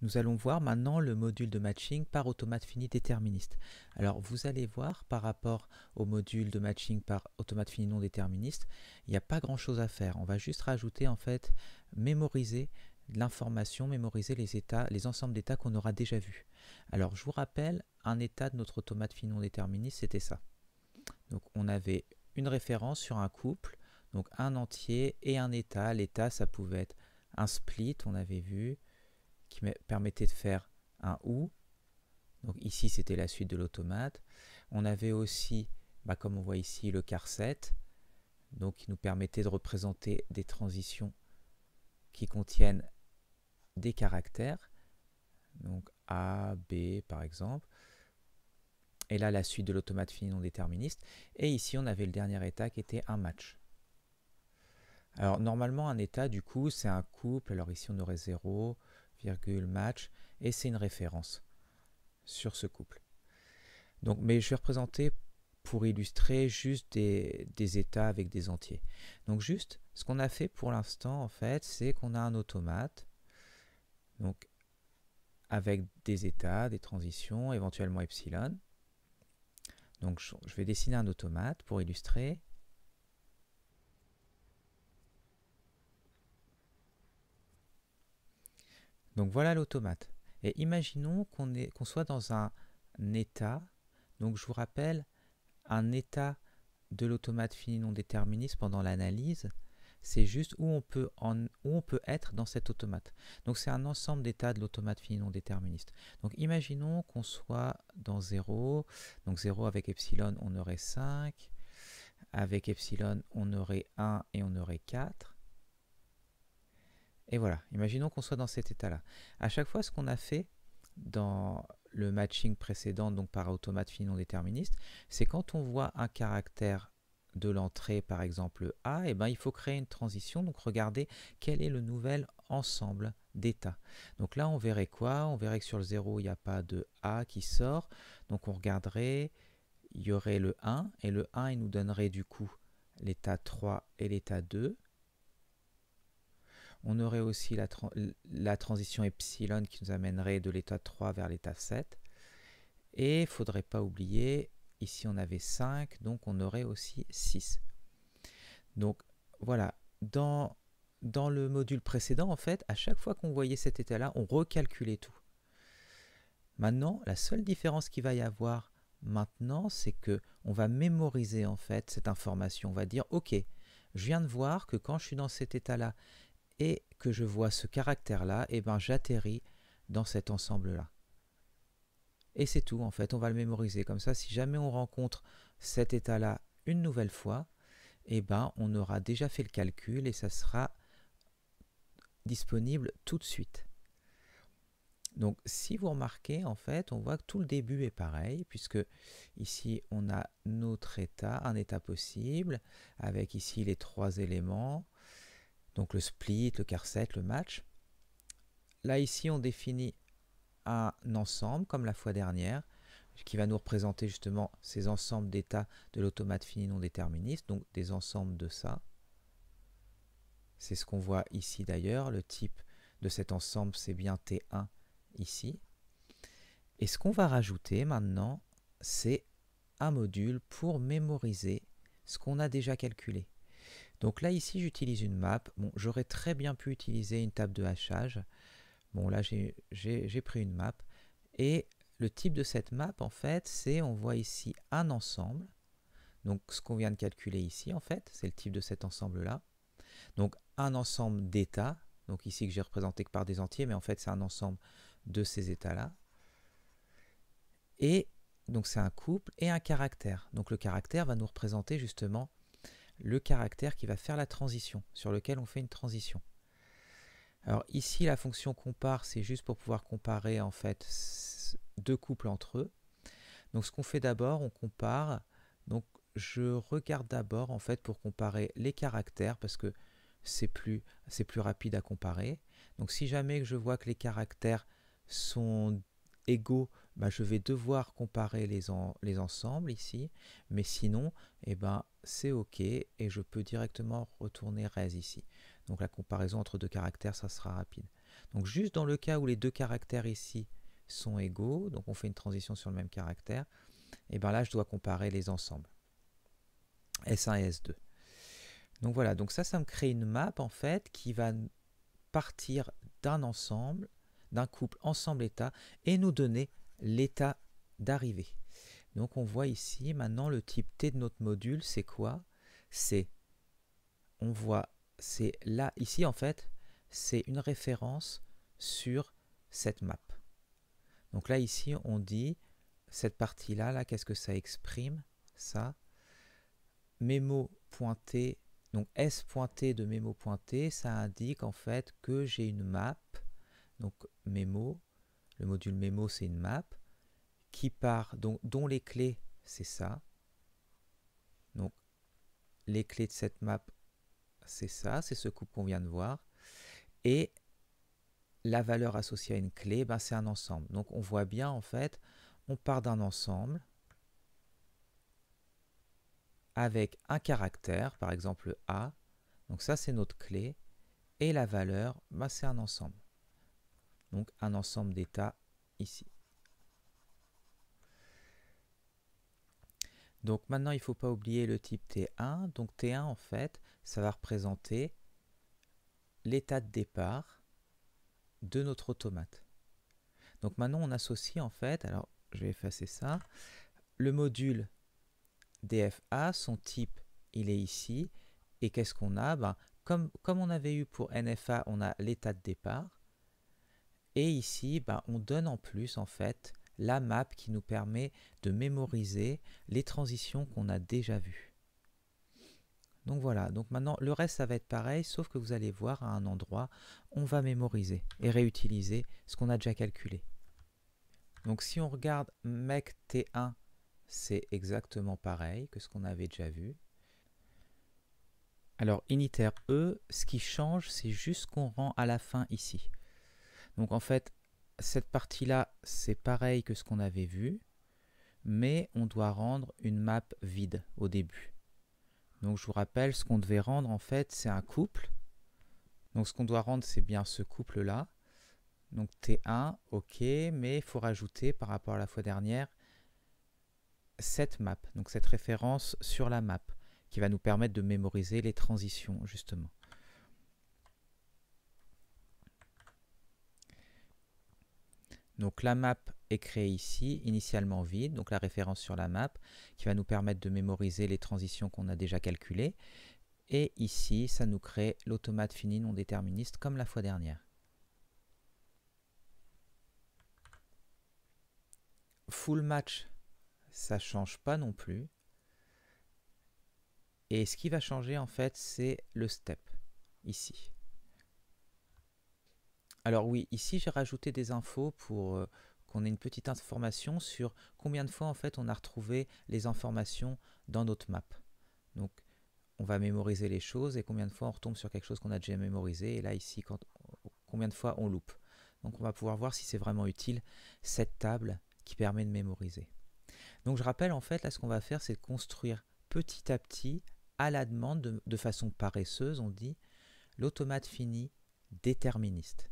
Nous allons voir maintenant le module de matching par automate fini déterministe. Alors vous allez voir par rapport au module de matching par automate fini non déterministe, il n'y a pas grand chose à faire. On va juste rajouter en fait, mémoriser l'information, mémoriser les états, les ensembles d'états qu'on aura déjà vus. Alors je vous rappelle, un état de notre automate fini non déterministe, c'était ça. Donc on avait une référence sur un couple, donc un entier et un état. L'état ça pouvait être un split, on avait vu, qui permettait de faire un OU. Donc ici, c'était la suite de l'automate. On avait aussi, comme on voit ici, le charset, donc qui nous permettait de représenter des transitions qui contiennent des caractères, donc A, B par exemple. Et là, la suite de l'automate fini non déterministe. Et ici, on avait le dernier état qui était un match. Alors normalement, un état, du coup, c'est un couple. Alors ici, on aurait 0, virgule, match, et c'est une référence sur ce couple. Donc, mais je vais représenter pour illustrer juste des états avec des entiers. Donc juste, ce qu'on a fait pour l'instant, en fait, c'est qu'on a un automate, donc avec des états, des transitions, éventuellement epsilon. Donc je vais dessiner un automate pour illustrer. Donc voilà l'automate. Et imaginons qu'on soit dans un état. Donc je vous rappelle, un état de l'automate fini non déterministe pendant l'analyse, c'est juste où on peut être dans cet automate. Donc c'est un ensemble d'états de l'automate fini non déterministe. Donc imaginons qu'on soit dans 0. Donc 0 avec epsilon, on aurait 5. Avec epsilon, on aurait 1 et on aurait 4. Et voilà, imaginons qu'on soit dans cet état-là. À chaque fois, ce qu'on a fait dans le matching précédent, donc par automate fini non déterministe, c'est quand on voit un caractère de l'entrée, par exemple A, et il faut créer une transition. Donc regardez quel est le nouvel ensemble d'états. Donc là, on verrait quoi? On verrait que sur le 0, il n'y a pas de A qui sort. Donc on regarderait, il y aurait le 1, et le 1, il nous donnerait du coup l'état 3 et l'état 2. On aurait aussi la transition epsilon qui nous amènerait de l'état 3 vers l'état 7. Et il ne faudrait pas oublier, ici on avait 5, donc on aurait aussi 6. Donc voilà, dans le module précédent, en fait, à chaque fois qu'on voyait cet état-là, on recalculait tout. Maintenant, la seule différence qu'il va y avoir maintenant, c'est que on va mémoriser en fait cette information. On va dire, ok, je viens de voir que quand je suis dans cet état-là et que je vois ce caractère-là, j'atterris dans cet ensemble-là. Et c'est tout, en fait, on va le mémoriser. Comme ça, si jamais on rencontre cet état-là une nouvelle fois, on aura déjà fait le calcul et ça sera disponible tout de suite. Donc, si vous remarquez, en fait, on voit que tout le début est pareil, puisque ici, on a notre état, un état possible, avec ici les 3 éléments, donc le split, le charset, le match. Là, ici, on définit un ensemble, comme la fois dernière, qui va nous représenter justement ces ensembles d'états de l'automate fini non déterministe, donc des ensembles de ça. C'est ce qu'on voit ici d'ailleurs, le type de cet ensemble, c'est bien T1 ici. Et ce qu'on va rajouter maintenant, c'est un module pour mémoriser ce qu'on a déjà calculé. Donc là, ici, j'utilise une map. Bon, j'aurais très bien pu utiliser une table de hachage. Bon, là, j'ai pris une map. Et le type de cette map, en fait, c'est, on voit ici un ensemble. Donc, ce qu'on vient de calculer ici, en fait, c'est le type de cet ensemble-là. Donc, un ensemble d'états. Donc, ici, que j'ai représenté que par des entiers, mais en fait, c'est un ensemble de ces états-là. Et donc, c'est un couple et un caractère. Donc, le caractère va nous représenter justement le caractère qui va faire la transition, sur lequel on fait une transition. Alors ici, la fonction compare, c'est juste pour pouvoir comparer en fait deux couples entre eux. Donc ce qu'on fait d'abord, on compare. Donc je regarde d'abord en fait pour comparer les caractères parce que c'est plus rapide à comparer. Donc si jamais je vois que les caractères sont égaux, je vais devoir comparer les ensembles ici. Mais sinon, c'est OK et je peux directement retourner res ici. Donc la comparaison entre deux caractères, ça sera rapide. Donc juste dans le cas où les deux caractères ici sont égaux, donc on fait une transition sur le même caractère, et bien là je dois comparer les ensembles, S1 et S2. Donc voilà, donc ça me crée une map en fait qui va partir d'un ensemble, d'un couple ensemble-état et nous donner l'état d'arrivée. Donc on voit ici maintenant le type T de notre module, c'est quoi? C'est, on voit, c'est là, ici en fait, c'est une référence sur cette map. Donc là ici on dit, cette partie-là, là, qu'est-ce que ça exprime? Ça, mémo.t, donc s.t de mémo.t, ça indique en fait que j'ai une map, donc mémo, le module mémo c'est une map, qui part, dont les clés c'est ça, donc les clés de cette map c'est ça, c'est ce couple qu'on vient de voir, et la valeur associée à une clé, ben, c'est un ensemble. Donc on voit bien en fait, on part d'un ensemble, avec un caractère, par exemple A, donc ça c'est notre clé, et la valeur, bah, c'est un ensemble. Donc un ensemble d'états ici. Donc maintenant il ne faut pas oublier le type T1. Donc T1 en fait, ça va représenter l'état de départ de notre automate. Donc maintenant on associe en fait, alors je vais effacer ça, le module DFA, son type il est ici, et qu'est-ce qu'on a? Ben, comme on avait eu pour NFA, on a l'état de départ, et ici ben, on donne en plus en fait la map qui nous permet de mémoriser les transitions qu'on a déjà vues. Donc voilà, donc maintenant le reste ça va être pareil, sauf que vous allez voir à un endroit, on va mémoriser et réutiliser ce qu'on a déjà calculé. Donc si on regarde mec T1, c'est exactement pareil que ce qu'on avait déjà vu. Alors initer E, ce qui change, c'est juste ce qu'on rend à la fin ici. Donc en fait, cette partie-là, c'est pareil que ce qu'on avait vu, mais on doit rendre une map vide au début. Donc je vous rappelle, ce qu'on devait rendre en fait, c'est un couple. Donc ce qu'on doit rendre, c'est bien ce couple-là. Donc T1, ok, mais il faut rajouter par rapport à la fois dernière, cette map, donc cette référence sur la map, qui va nous permettre de mémoriser les transitions, justement. Donc la map est créée ici, initialement vide, donc la référence sur la map, qui va nous permettre de mémoriser les transitions qu'on a déjà calculées. Et ici, ça nous crée l'automate fini non déterministe comme la fois dernière. Full match, ça ne change pas non plus. Et ce qui va changer en fait, c'est le step, ici. Alors oui, ici j'ai rajouté des infos pour qu'on ait une petite information sur combien de fois en fait on a retrouvé les informations dans notre map. Donc on va mémoriser les choses et combien de fois on retombe sur quelque chose qu'on a déjà mémorisé, et là ici combien de fois on loupe. Donc on va pouvoir voir si c'est vraiment utile cette table qui permet de mémoriser. Donc je rappelle en fait là ce qu'on va faire, c'est de construire petit à petit à la demande, de façon paresseuse, on dit, l'automate fini déterministe.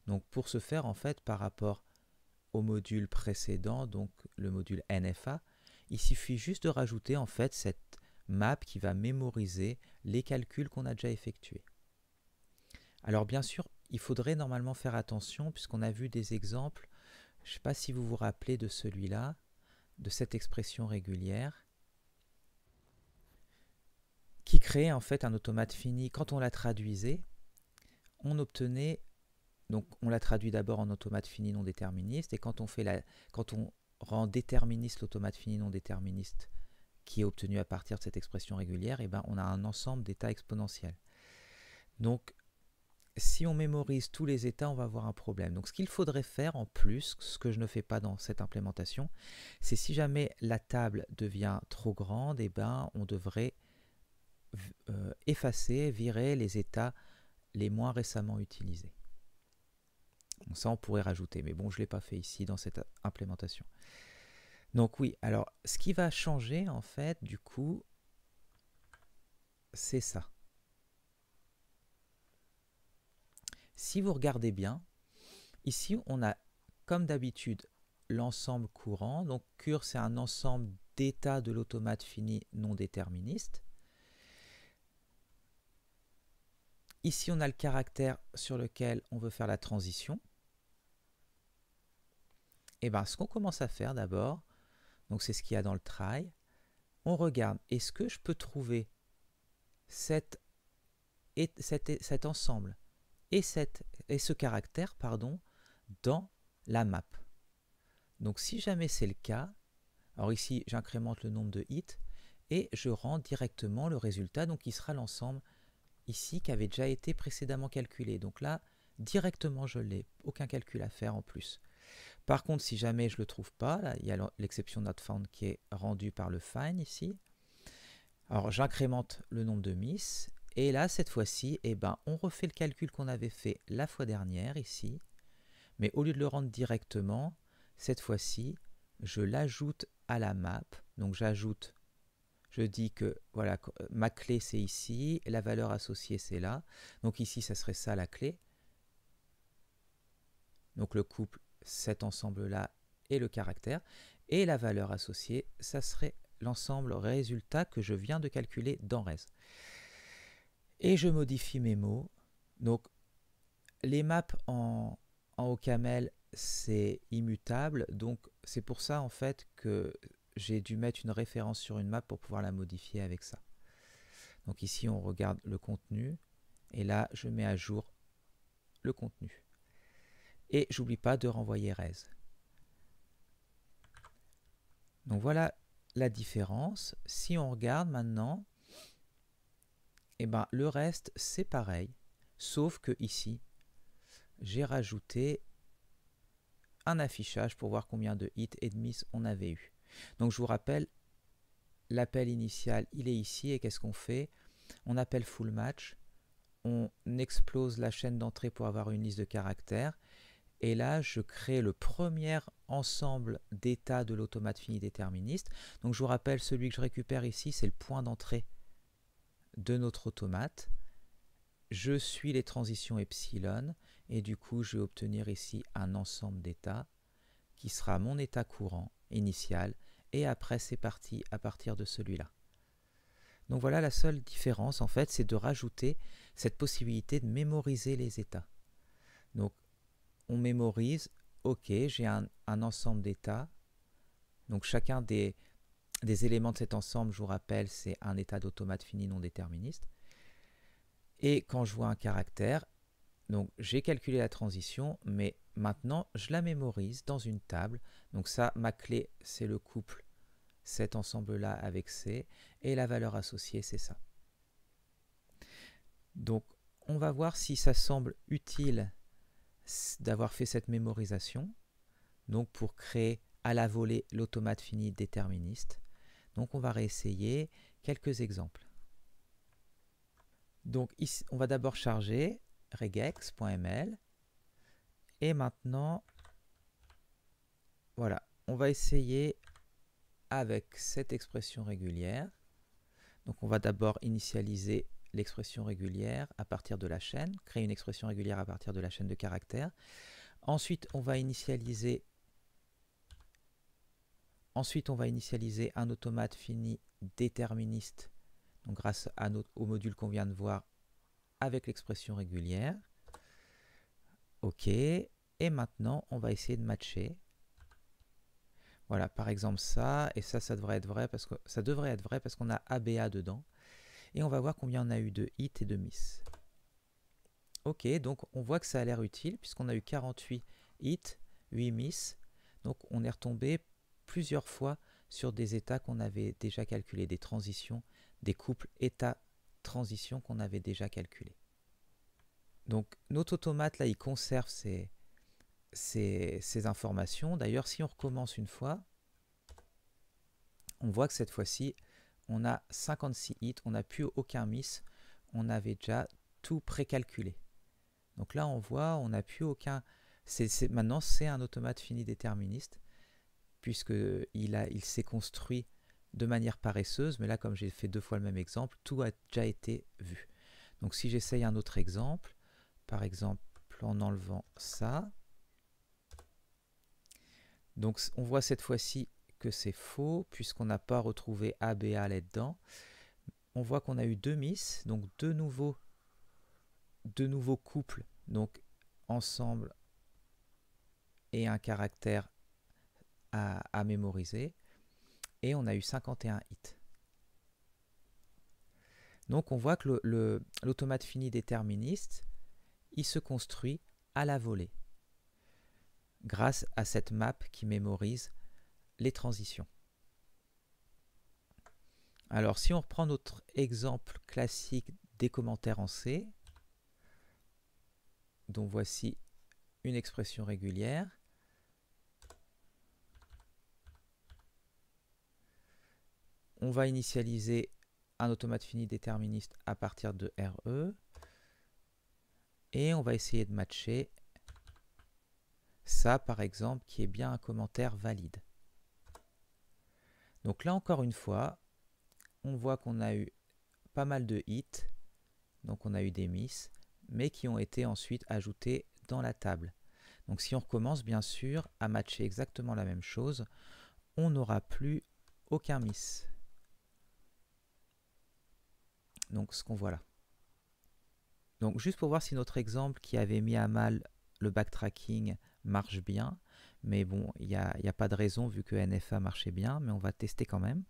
Donc pour ce faire en fait par rapport au module précédent, donc le module NFA, il suffit juste de rajouter en fait cette map qui va mémoriser les calculs qu'on a déjà effectués. Alors bien sûr, il faudrait normalement faire attention puisqu'on a vu des exemples, je ne sais pas si vous vous rappelez de celui-là, de cette expression régulière, qui créait en fait un automate fini. Quand on la traduisait, on obtenait, donc on la traduit d'abord en automate fini non déterministe, et quand on rend déterministe l'automate fini non déterministe qui est obtenu à partir de cette expression régulière, et ben on a un ensemble d'états exponentiels. Donc si on mémorise tous les états, on va avoir un problème. Donc ce qu'il faudrait faire en plus, ce que je ne fais pas dans cette implémentation, c'est si jamais la table devient trop grande, et ben on devrait effacer, virer les états les moins récemment utilisés. Bon, ça on pourrait rajouter, mais bon je ne l'ai pas fait ici dans cette implémentation. Donc oui, alors ce qui va changer en fait du coup, c'est ça. Si vous regardez bien, ici on a comme d'habitude l'ensemble courant. Donc cure, c'est un ensemble d'états de l'automate fini non déterministe. Ici on a le caractère sur lequel on veut faire la transition. Et bien ce qu'on commence à faire d'abord, donc c'est ce qu'il y a dans le try, on regarde, est-ce que je peux trouver cet ensemble et ce caractère dans la map. Donc si jamais c'est le cas, alors ici j'incrémente le nombre de hits et je rends directement le résultat, donc il sera l'ensemble ici qui avait déjà été précédemment calculé. Donc là, directement je l'ai, aucun calcul à faire en plus. Par contre, si jamais je ne le trouve pas, là, il y a l'exception not found qui est rendue par le find ici. Alors j'incrémente le nombre de miss et là cette fois-ci, on refait le calcul qu'on avait fait la fois dernière ici, mais au lieu de le rendre directement, cette fois-ci, je l'ajoute à la map. Donc j'ajoute, je dis que voilà, ma clé c'est ici, la valeur associée c'est là. Donc ici, ça serait ça la clé. Donc le couple, cet ensemble-là et le caractère. Et la valeur associée, ça serait l'ensemble résultat que je viens de calculer dans res. Et je modifie mes mots. Donc les maps en OCaml, c'est immutable, donc c'est pour ça en fait que j'ai dû mettre une référence sur une map pour pouvoir la modifier avec ça. Donc ici on regarde le contenu et là je mets à jour le contenu. Et j'oublie pas de renvoyer res. Donc voilà la différence. Si on regarde maintenant, le reste c'est pareil, sauf que ici j'ai rajouté un affichage pour voir combien de hits et de miss on avait eu. Donc je vous rappelle, l'appel initial il est ici et qu'est-ce qu'on fait? On appelle full match, on explose la chaîne d'entrée pour avoir une liste de caractères et là je crée le premier ensemble d'états de l'automate fini déterministe. Donc je vous rappelle, celui que je récupère ici c'est le point d'entrée de notre automate. Je suis les transitions epsilon et du coup je vais obtenir ici un ensemble d'états qui sera mon état courant initial et après c'est parti à partir de celui-là. Donc voilà, la seule différence en fait, c'est de rajouter cette possibilité de mémoriser les états. Donc on mémorise, ok, j'ai un ensemble d'états, donc chacun des éléments de cet ensemble, je vous rappelle, c'est un état d'automate fini non déterministe. Et quand je vois un caractère, donc j'ai calculé la transition, mais maintenant je la mémorise dans une table. Donc ça, ma clé, c'est le couple, cet ensemble-là avec C, et la valeur associée, c'est ça. Donc on va voir si ça semble utile d'avoir fait cette mémorisation, donc pour créer à la volée l'automate fini déterministe. Donc on va réessayer quelques exemples. Donc ici, on va d'abord charger regex.ml et maintenant, voilà, on va essayer avec cette expression régulière. Donc on va d'abord initialiser l'expression régulière à partir de la chaîne, créer une expression régulière à partir de la chaîne de caractères. Ensuite, on va initialiser un automate fini déterministe, donc grâce au module qu'on vient de voir avec l'expression régulière. OK. Et maintenant, on va essayer de matcher. Voilà, par exemple ça, et ça devrait être vrai parce qu'on a ABA dedans. Et on va voir combien on a eu de hits et de miss. OK, donc on voit que ça a l'air utile puisqu'on a eu 48 hits, 8 miss. Donc on est retombé plusieurs fois sur des états qu'on avait déjà calculés, des transitions, des couples état-transition qu'on avait déjà calculés. Donc notre automate là, il conserve ces informations. D'ailleurs, si on recommence une fois, on voit que cette fois-ci, on a 56 hits, on n'a plus aucun miss, on avait déjà tout précalculé. Donc là, on voit, on n'a plus aucun... Maintenant, c'est un automate fini déterministe, puisqu'il s'est construit de manière paresseuse, mais là, comme j'ai fait 2 fois le même exemple, tout a déjà été vu. Donc si j'essaye un autre exemple, par exemple exemple en enlevant ça. Donc on voit cette fois-ci que c'est faux puisqu'on n'a pas retrouvé ABA là-dedans. On voit qu'on a eu 2 miss, donc deux nouveaux couples, donc ensemble et un caractère à mémoriser. Et on a eu 51 hits. Donc on voit que l'automate fini déterministe, il se construit à la volée grâce à cette map qui mémorise les transitions. Alors si on reprend notre exemple classique des commentaires en C, donc voici une expression régulière. On va initialiser un automate fini déterministe à partir de RE et on va essayer de matcher ça par exemple qui est bien un commentaire valide. Donc là encore une fois, on voit qu'on a eu pas mal de hits, donc on a eu des miss, mais qui ont été ensuite ajoutés dans la table. Donc si on recommence bien sûr à matcher exactement la même chose, on n'aura plus aucun miss. Donc ce qu'on voit là. Donc juste pour voir si notre exemple qui avait mis à mal le backtracking marche bien, mais bon, il n'y a pas de raison vu que NFA marchait bien, mais on va tester quand même.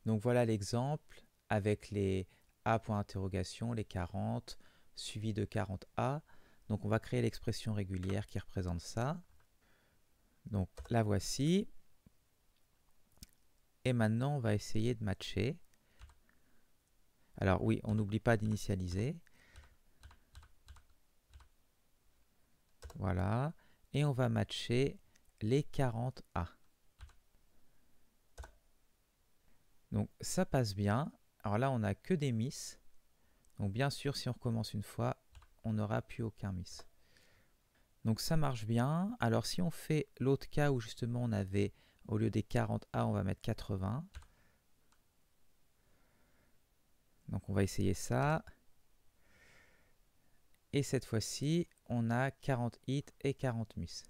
Donc voilà l'exemple avec les A point interrogation, les 40, suivi de 40A. Donc on va créer l'expression régulière qui représente ça. Donc la voici. Et maintenant on va essayer de matcher. Alors oui, on n'oublie pas d'initialiser. Voilà. Et on va matcher les 40A. Donc ça passe bien. Alors là, on n'a que des miss. Donc bien sûr, si on recommence une fois, on n'aura plus aucun miss. Donc ça marche bien. Alors si on fait l'autre cas où justement on avait, au lieu des 40A, on va mettre 80. Donc on va essayer ça. Et cette fois-ci, on a 40 hits et 40 miss.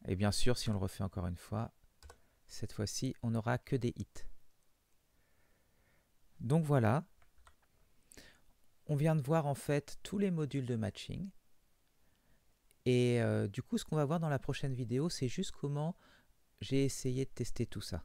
Et bien sûr, si on le refait encore une fois, cette fois-ci, on n'aura que des hits. Donc voilà. On vient de voir en fait tous les modules de matching. Et du coup, ce qu'on va voir dans la prochaine vidéo, c'est juste comment j'ai essayé de tester tout ça.